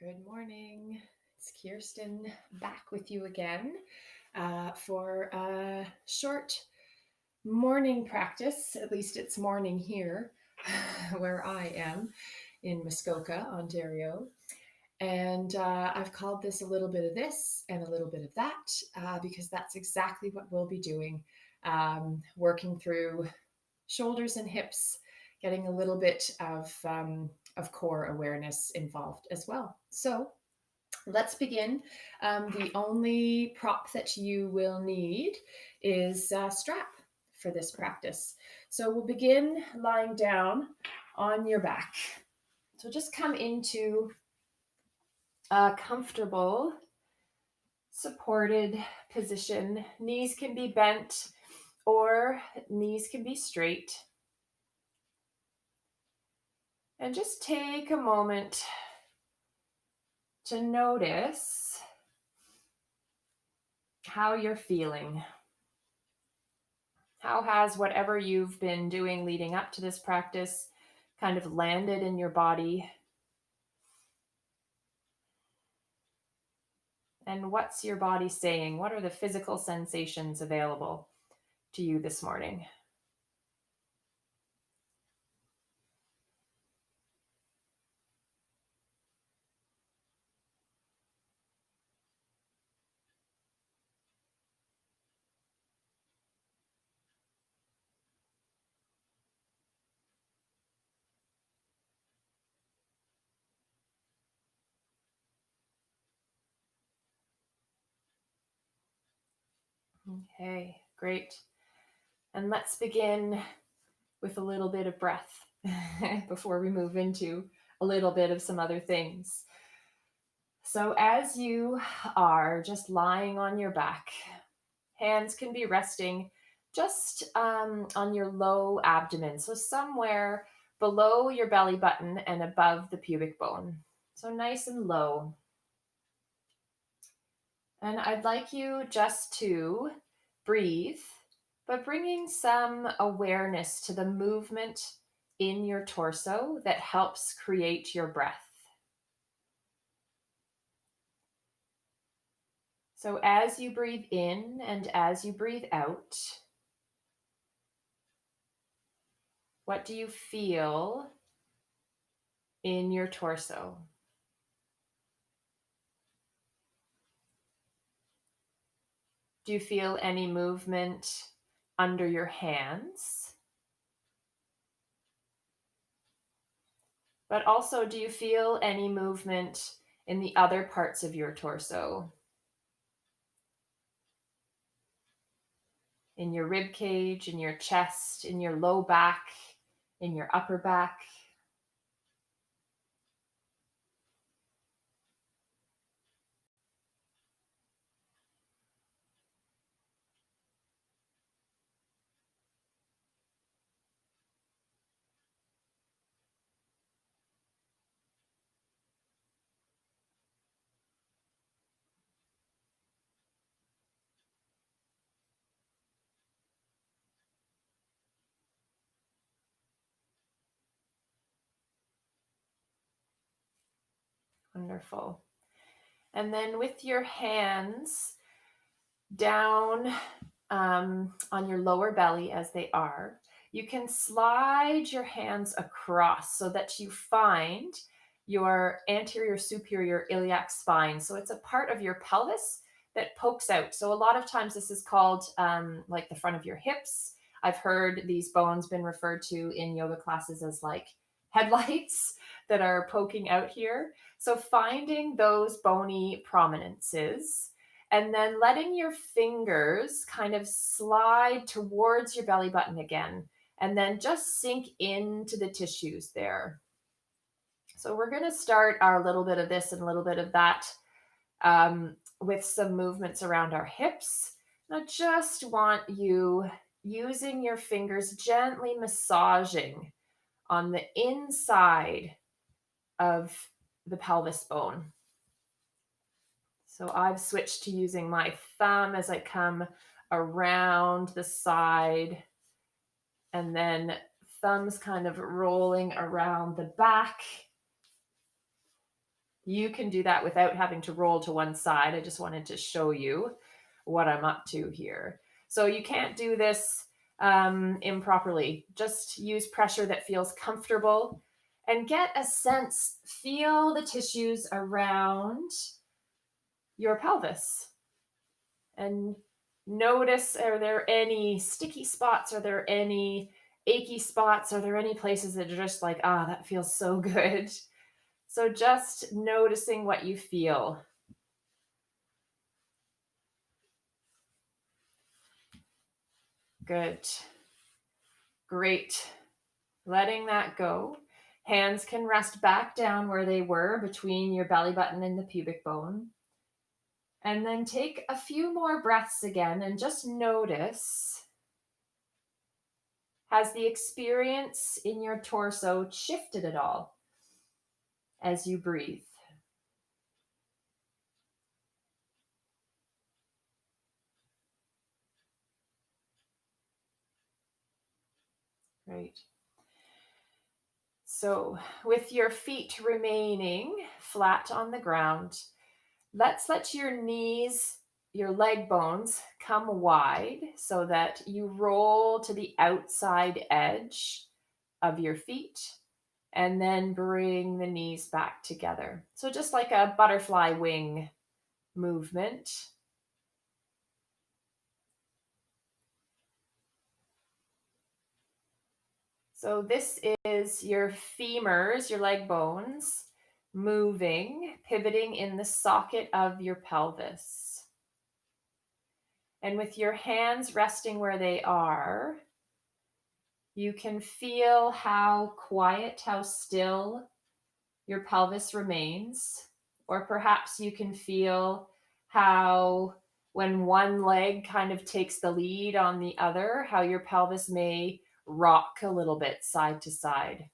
Good morning. It's Kirsten back with you again for a short morning practice. At least it's morning here where I am in Muskoka, Ontario. And I've called this a little bit of this and a little bit of that because that's exactly what we'll be doing. Working through shoulders and hips, getting a little bit of core awareness involved as well. So let's begin. The only prop that you will need is a strap for this practice. So we'll begin lying down on your back. So just come into a comfortable, supported position. Knees can be bent or knees can be straight. And just take a moment to notice how you're feeling. How has whatever you've been doing leading up to this practice kind of landed in your body? And what's your body saying? What are the physical sensations available to you this morning? Okay, great. And let's begin with a little bit of breath before we move into a little bit of some other things. So as you are just lying on your back, hands can be resting just on your low abdomen. So somewhere below your belly button and above the pubic bone. So nice and low. And I'd like you just to breathe, but bringing some awareness to the movement in your torso that helps create your breath. So as you breathe in and as you breathe out, what do you feel in your torso? Do you feel any movement under your hands? But also, do you feel any movement in the other parts of your torso? In your rib cage, in your chest, in your low back, in your upper back? Wonderful. And then with your hands down on your lower belly as they are, you can slide your hands across so that you find your anterior superior iliac spine. So it's a part of your pelvis that pokes out. So a lot of times this is called like the front of your hips. I've heard these bones been referred to in yoga classes as like headlights that are poking out here. So finding those bony prominences and then letting your fingers kind of slide towards your belly button again, and then just sink into the tissues there. So we're going to start our little bit of this and a little bit of that with some movements around our hips. I just want you using your fingers gently massaging on the inside of the pelvis bone. So I've switched to using my thumb as I come around the side, and then thumbs kind of rolling around the back. You can do that without having to roll to one side. I just wanted to show you what I'm up to here. So you can't do this improperly. Just use pressure that feels comfortable and get a sense, feel the tissues around your pelvis and notice, are there any sticky spots? Are there any achy spots? Are there any places that are just like, ah, that feels so good? So just noticing what you feel. Good. Great. Letting that go. Hands can rest back down where they were between your belly button and the pubic bone. And then take a few more breaths again and just notice, has the experience in your torso shifted at all as you breathe? Great. So with your feet remaining flat on the ground, let's let your knees, your leg bones come wide so that you roll to the outside edge of your feet and then bring the knees back together. So just like a butterfly wing movement. So this is your femurs, your leg bones, moving, pivoting in the socket of your pelvis. And with your hands resting where they are, you can feel how quiet, how still your pelvis remains. Or perhaps you can feel how, when one leg kind of takes the lead on the other, how your pelvis may rock a little bit side to side.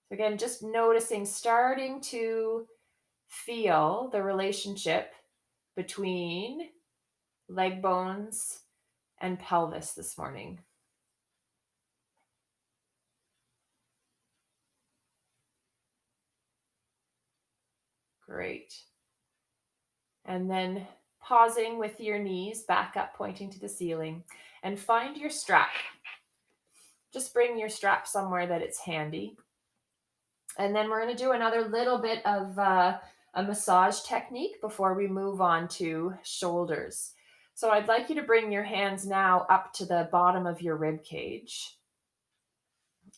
So again, just noticing, starting to feel the relationship between leg bones and pelvis this morning. Great. And then pausing with your knees back up, pointing to the ceiling, and find your strap. Just bring your strap somewhere that it's handy. And then we're going to do another little bit of a massage technique before we move on to shoulders. So I'd like you to bring your hands now up to the bottom of your rib cage.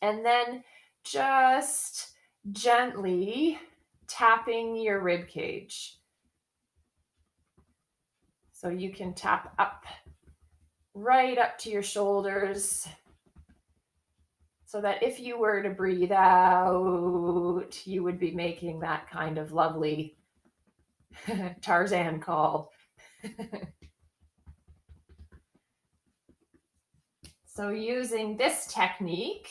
And then just gently tapping your rib cage. So you can tap up, right up to your shoulders, so that if you were to breathe out, you would be making that kind of lovely Tarzan call. So using this technique,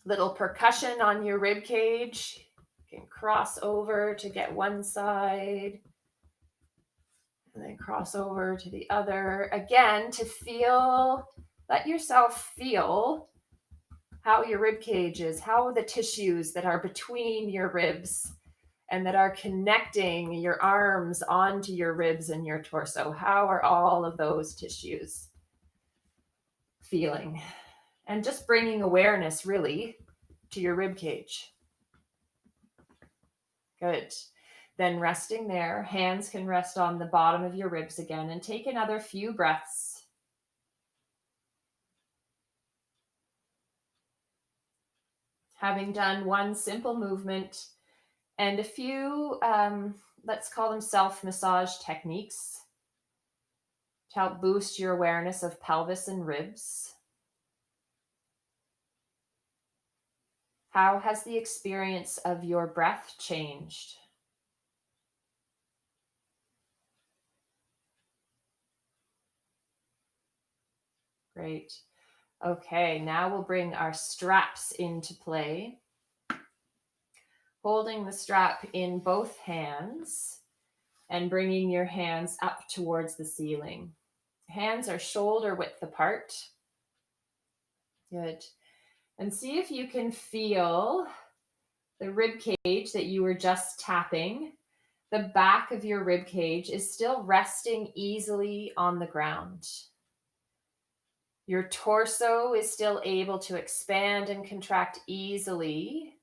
little percussion on your rib cage, you can cross over to get one side and then cross over to the other. Again, to feel, let yourself feel how your rib cage is, how the tissues that are between your ribs and that are connecting your arms onto your ribs and your torso, how are all of those tissues feeling? And just bringing awareness really to your rib cage. Good. Then resting there, hands can rest on the bottom of your ribs again, and take another few breaths. Having done one simple movement and a few, let's call them self-massage techniques to help boost your awareness of pelvis and ribs. How has the experience of your breath changed? Great. Okay, now we'll bring our straps into play. Holding the strap in both hands and bringing your hands up towards the ceiling. Hands are shoulder width apart. Good. And see if you can feel the rib cage that you were just tapping. The back of your rib cage is still resting easily on the ground. Your torso is still able to expand and contract easily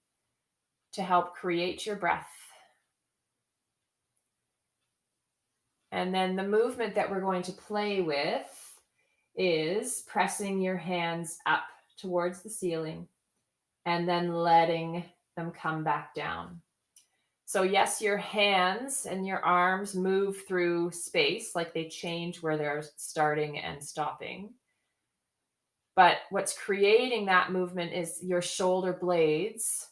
to help create your breath. And then the movement that we're going to play with is pressing your hands up towards the ceiling and then letting them come back down. So yes, your hands and your arms move through space, like they change where they're starting and stopping. But what's creating that movement is your shoulder blades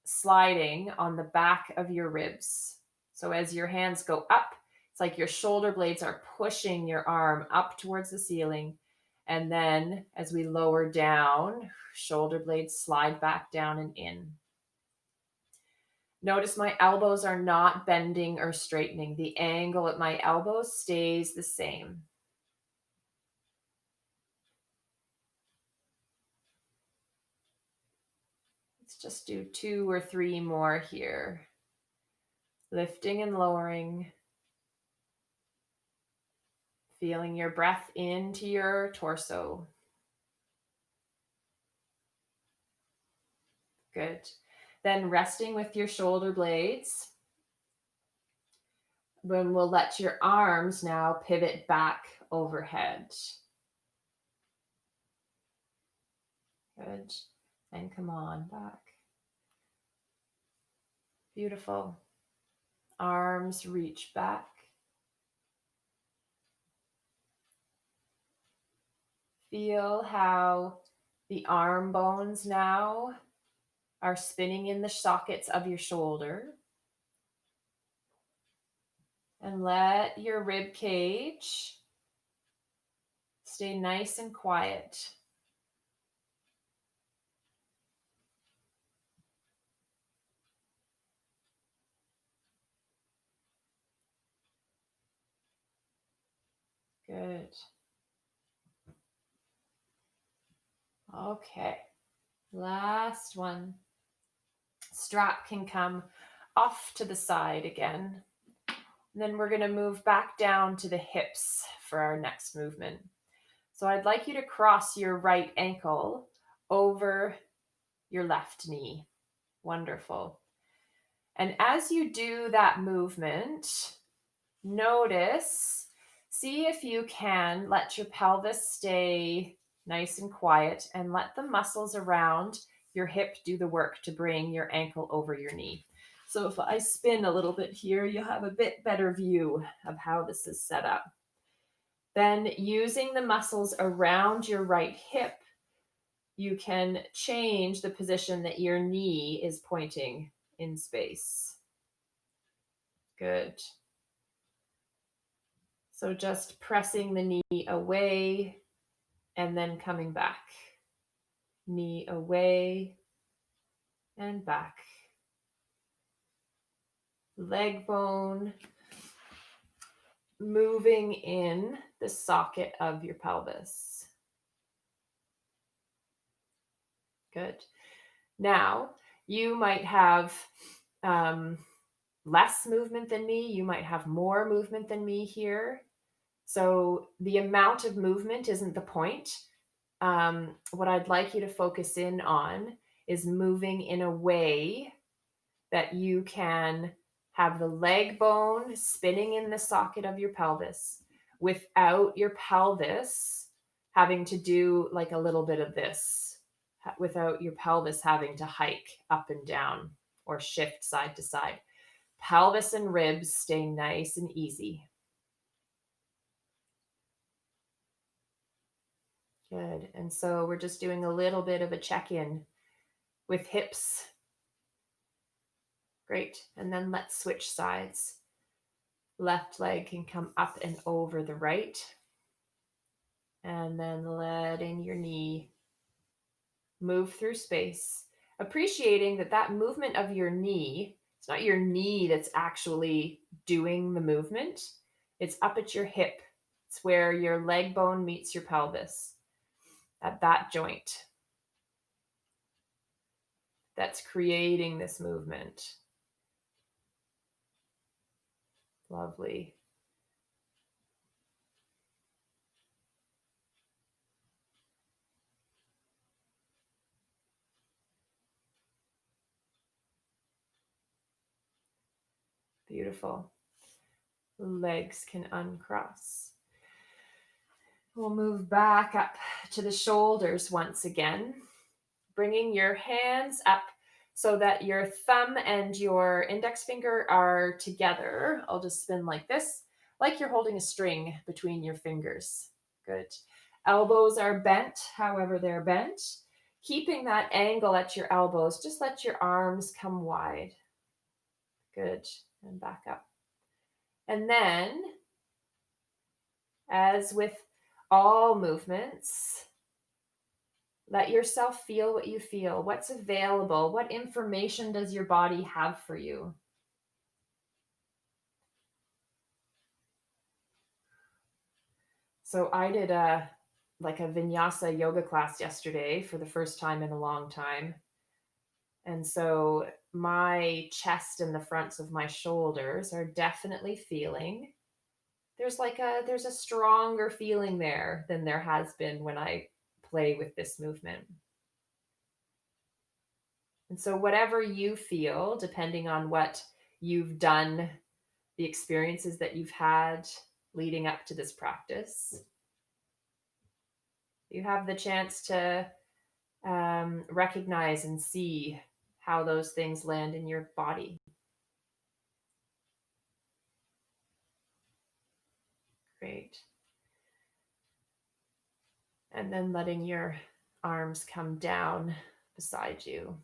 sliding on the back of your ribs. So as your hands go up, it's like your shoulder blades are pushing your arm up towards the ceiling. And then as we lower down, shoulder blades slide back down and in. Notice my elbows are not bending or straightening. The angle at my elbows stays the same. Let's just do 2 or 3 more here. Lifting and lowering. Feeling your breath into your torso. Good. Then resting with your shoulder blades. Then we'll let your arms now pivot back overhead. Good. And come on back. Beautiful. Arms reach back. Feel how the arm bones now are spinning in the sockets of your shoulder. And let your rib cage stay nice and quiet. Good. Okay. Last one. Strap can come off to the side again. And then we're going to move back down to the hips for our next movement. So I'd like you to cross your right ankle over your left knee. Wonderful. And as you do that movement, notice, see if you can let your pelvis stay nice and quiet and let the muscles around your hip do the work to bring your ankle over your knee. So if I spin a little bit here, you'll have a bit better view of how this is set up. Then using the muscles around your right hip, you can change the position that your knee is pointing in space. Good. So just pressing the knee away and then coming back. Knee away and back. Leg bone moving in the socket of your pelvis. Good. Now, you might have less movement than me. You might have more movement than me here. So the amount of movement isn't the point. What I'd like you to focus in on is moving in a way that you can have the leg bone spinning in the socket of your pelvis without your pelvis having to do like a little bit of this, without your pelvis having to hike up and down or shift side to side. Pelvis and ribs stay nice and easy. Good. And so we're just doing a little bit of a check-in with hips. Great. And then let's switch sides. Left leg can come up and over the right. And then letting your knee move through space. Appreciating that that movement of your knee, it's not your knee that's actually doing the movement. It's up at your hip. It's where your leg bone meets your pelvis, at that joint. that's creating this movement. Lovely. Beautiful. Legs can uncross. We'll move back up to the shoulders once again, bringing your hands up so that your thumb and your index finger are together. I'll just spin like this, like you're holding a string between your fingers. Good. Elbows are bent, however they're bent. Keeping that angle at your elbows, just let your arms come wide. Good. And back up. And then, as with all movements, let yourself feel what you feel. What's available? What information does your body have for you? So I did a vinyasa yoga class yesterday for the first time in a long time. And so my chest and the fronts of my shoulders are definitely feeling. There's a stronger feeling there than there has been when I play with this movement. And so whatever you feel, depending on what you've done, the experiences that you've had leading up to this practice, you have the chance to recognize and see how those things land in your body. Great. And then letting your arms come down beside you.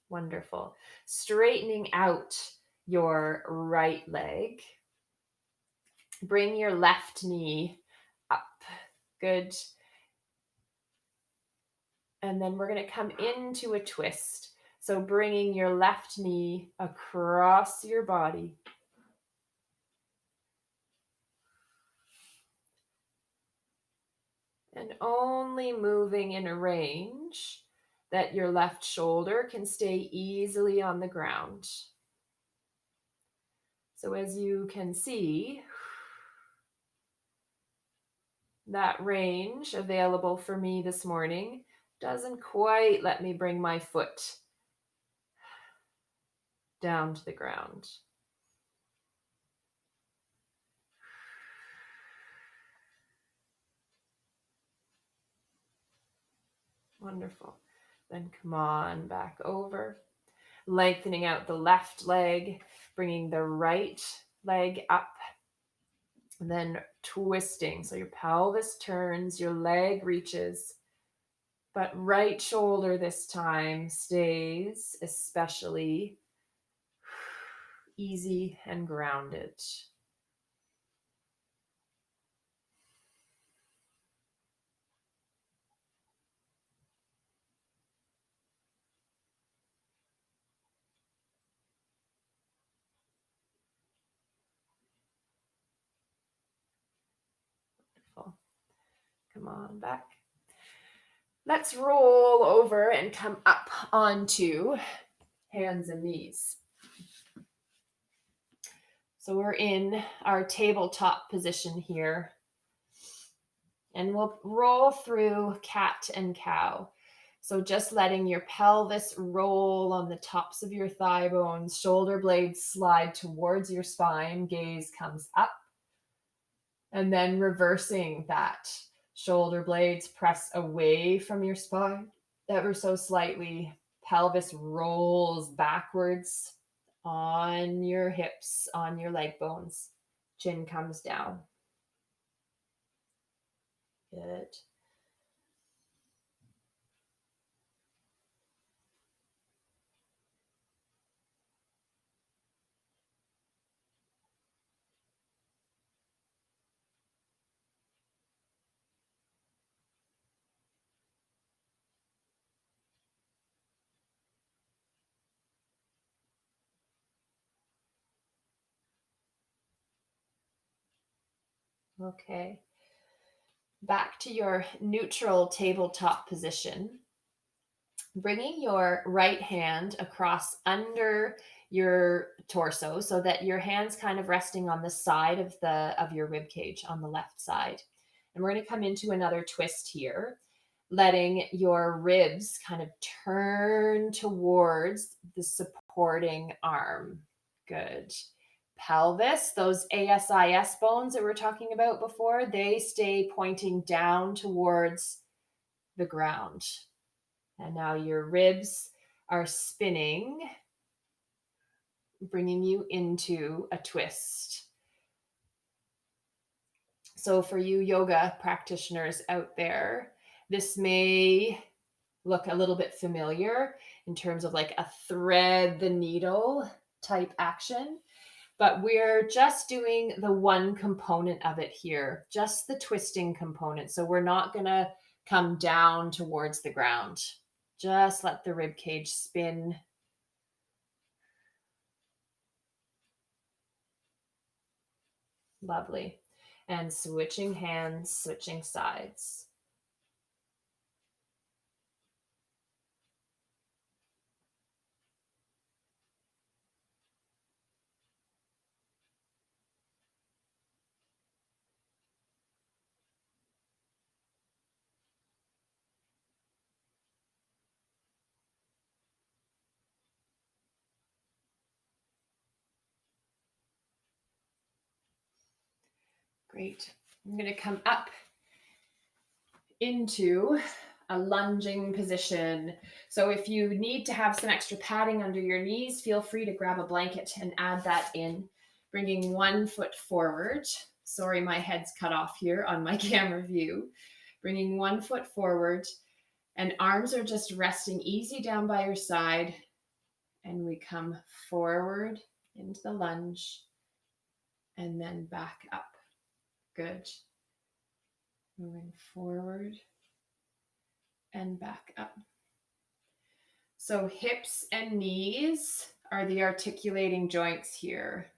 Wonderful. Straightening out your right leg. Bring your left knee up. Good. And then we're going to come into a twist. So bringing your left knee across your body. And only moving in a range that your left shoulder can stay easily on the ground. So as you can see, that range available for me this morning doesn't quite let me bring my foot down to the ground. Wonderful. Then come on back over, lengthening out the left leg, bringing the right leg up, and then twisting. So your pelvis turns, your leg reaches, but right shoulder this time stays especially easy and grounded. Wonderful. Come on back. Let's roll over and come up onto hands and knees. So we're in our tabletop position here. And we'll roll through cat and cow. So just letting your pelvis roll on the tops of your thigh bones, shoulder blades slide towards your spine, gaze comes up. And then reversing that. Shoulder blades press away from your spine ever so slightly. Pelvis rolls backwards on your hips, on your leg bones. Chin comes down. Good. Okay. Back to your neutral tabletop position. Bringing your right hand across under your torso so that your hands kind of resting on the side of your rib cage on the left side. And we're going to come into another twist here, letting your ribs kind of turn towards the supporting arm. Good. Pelvis, those ASIS bones that we were talking about before, they stay pointing down towards the ground. And now your ribs are spinning, bringing you into a twist. So for you yoga practitioners out there, this may look a little bit familiar in terms of like a thread the needle type action, but we're just doing the one component of it here, just the twisting component. So we're not going to come down towards the ground. Just let the rib cage spin. Lovely. And switching hands, switching sides. Great. I'm going to come up into a lunging position. So if you need to have some extra padding under your knees, feel free to grab a blanket and add that in. Bringing one foot forward. Sorry, my head's cut off here on my camera view. Bringing one foot forward, and arms are just resting easy down by your side. And we come forward into the lunge and then back up. Good. Moving forward and back up. So hips and knees are the articulating joints here.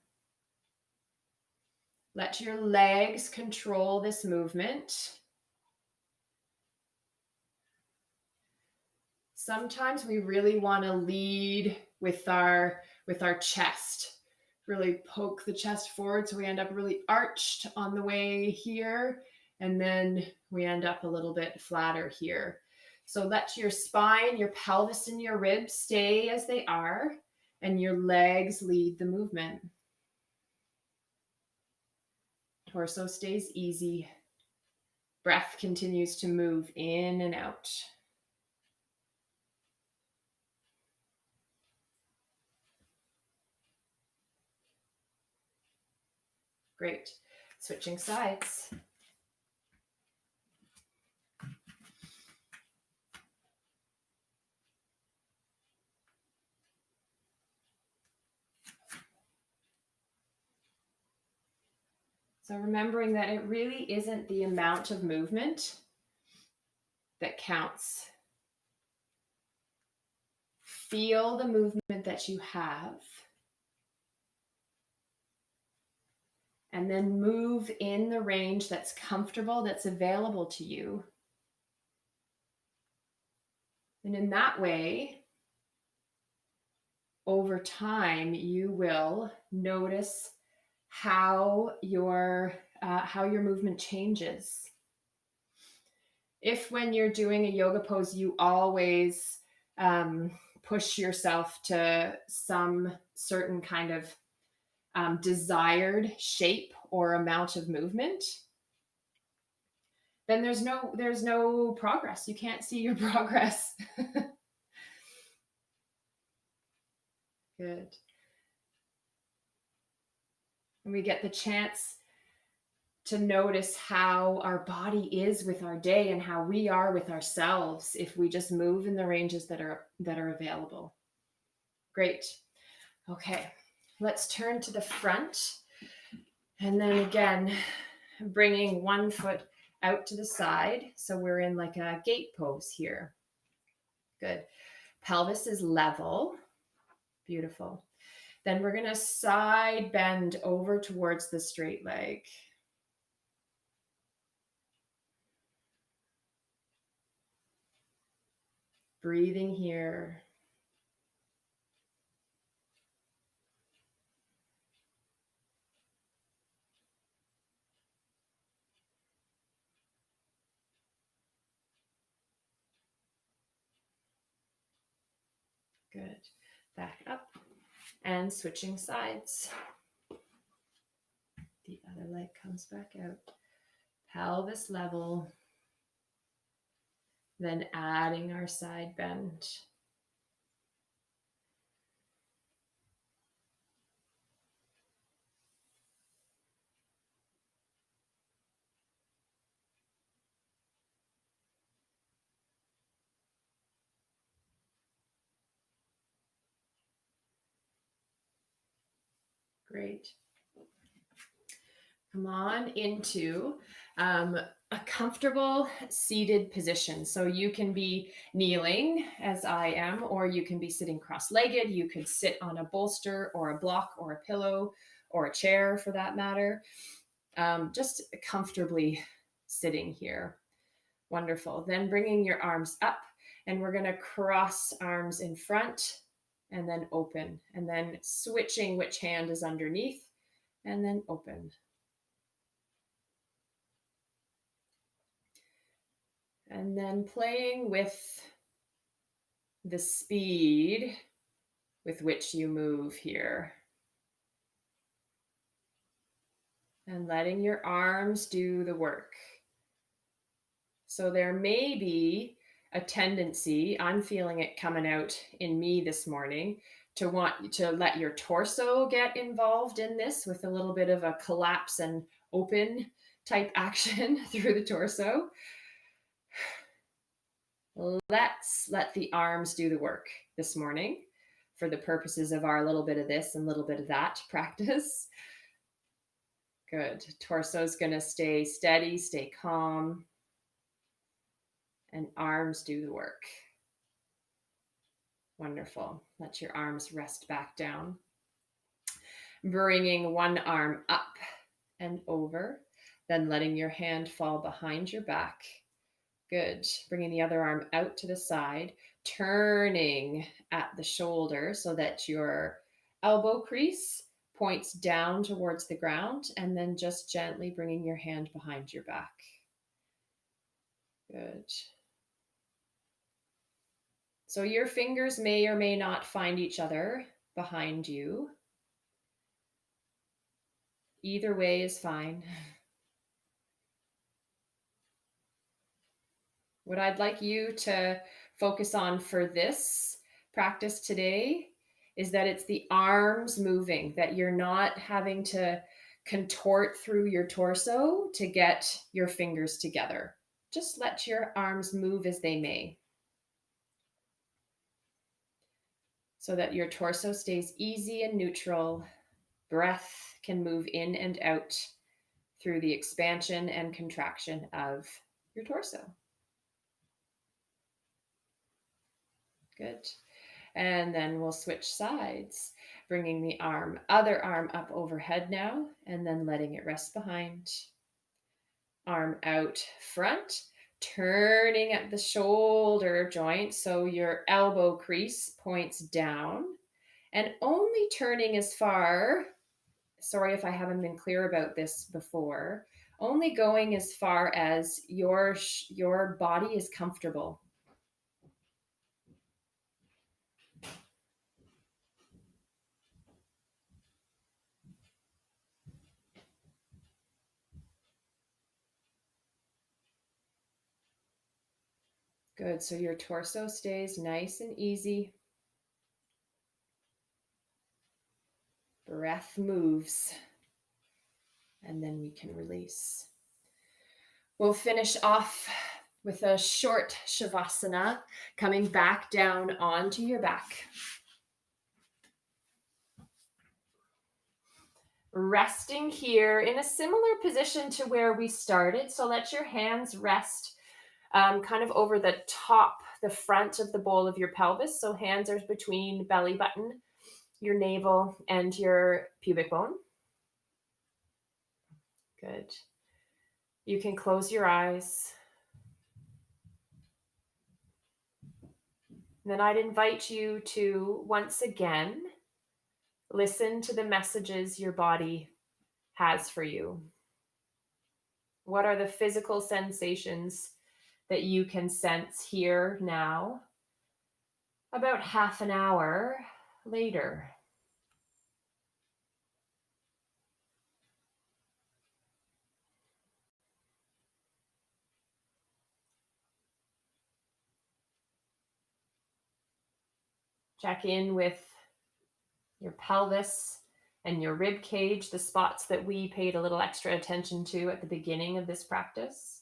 Let your legs control this movement. Sometimes we really want to lead with our chest. Really poke the chest forward so we end up really arched on the way here, and then we end up a little bit flatter here. So let your spine, your pelvis, and your ribs stay as they are, and your legs lead the movement. Torso stays easy. Breath continues to move in and out. Great. Switching sides. So remembering that it really isn't the amount of movement that counts. Feel the movement that you have. And then move in the range that's comfortable, that's available to you. And in that way, over time, you will notice how your movement changes. If when you're doing a yoga pose, you always push yourself to some certain kind of desired shape or amount of movement, then there's no progress. You can't see your progress. Good. And we get the chance to notice how our body is with our day and how we are with ourselves if we just move in the ranges that are available. Great. Okay, let's turn to the front. And then again, bringing one foot out to the side. So we're in like a gate pose here. Good. Pelvis is level. Beautiful. Then we're going to side bend over towards the straight leg. Breathing here. Good. Back up and switching sides. The other leg comes back out. Pelvis level. Then adding our side bend. Great. Come on into a comfortable seated position. So you can be kneeling as I am, or you can be sitting cross-legged. You could sit on a bolster or a block or a pillow or a chair for that matter. Just comfortably sitting here. Wonderful. Then bringing your arms up, and we're going to cross arms in front and then open, and then switching which hand is underneath and then open. And then playing with the speed with which you move here. And letting your arms do the work. So there may be a tendency, I'm feeling it coming out in me this morning, to want to let your torso get involved in this with a little bit of a collapse and open type action through the torso. Let's let the arms do the work this morning for the purposes of our little bit of this and little bit of that practice. Good. Torso's going to stay steady, stay calm, and arms do the work. Wonderful. Let your arms rest back down. Bringing one arm up and over, then letting your hand fall behind your back. Good. Bringing the other arm out to the side, turning at the shoulder so that your elbow crease points down towards the ground, and then just gently bringing your hand behind your back. Good. So your fingers may or may not find each other behind you. Either way is fine. What I'd like you to focus on for this practice today is that it's the arms moving, that you're not having to contort through your torso to get your fingers together. Just let your arms move as they may, so that your torso stays easy and neutral. Breath can move in and out through the expansion and contraction of your torso. Good. And then we'll switch sides, bringing the other arm up overhead now, and then letting it rest behind. Arm out front, turning at the shoulder joint so your elbow crease points down, and only turning as far, sorry if I haven't been clear about this before, only going as far as your body is comfortable. Good. So your torso stays nice and easy. Breath moves. And then we can release. We'll finish off with a short Shavasana, coming back down onto your back. Resting here in a similar position to where we started. So let your hands rest kind of over the top, the front of the bowl of your pelvis. So hands are between belly button, your navel, and your pubic bone. Good. You can close your eyes. And then I'd invite you to once again listen to the messages your body has for you. What are the physical sensations that you can sense here now, about half an hour later? Check in with your pelvis and your rib cage, the spots that we paid a little extra attention to at the beginning of this practice.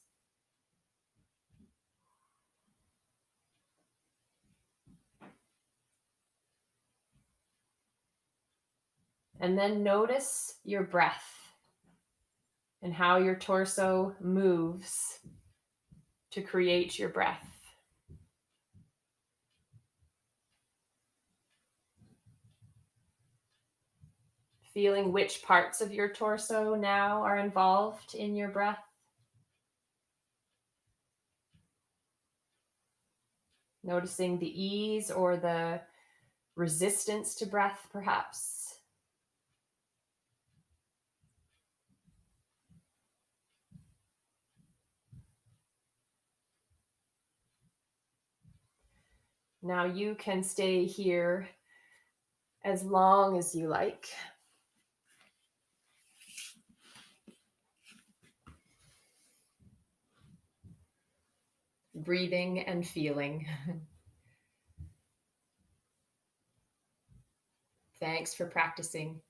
And then notice your breath and how your torso moves to create your breath. Feeling which parts of your torso now are involved in your breath. Noticing the ease or the resistance to breath, perhaps. Now you can stay here as long as you like. Breathing and feeling. Thanks for practicing.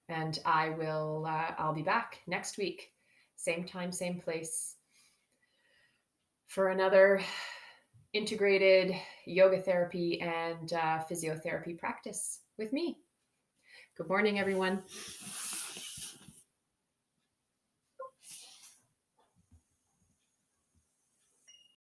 And I'll be back next week, same time, same place, for another integrated yoga therapy and physiotherapy practice with me. Good morning, everyone.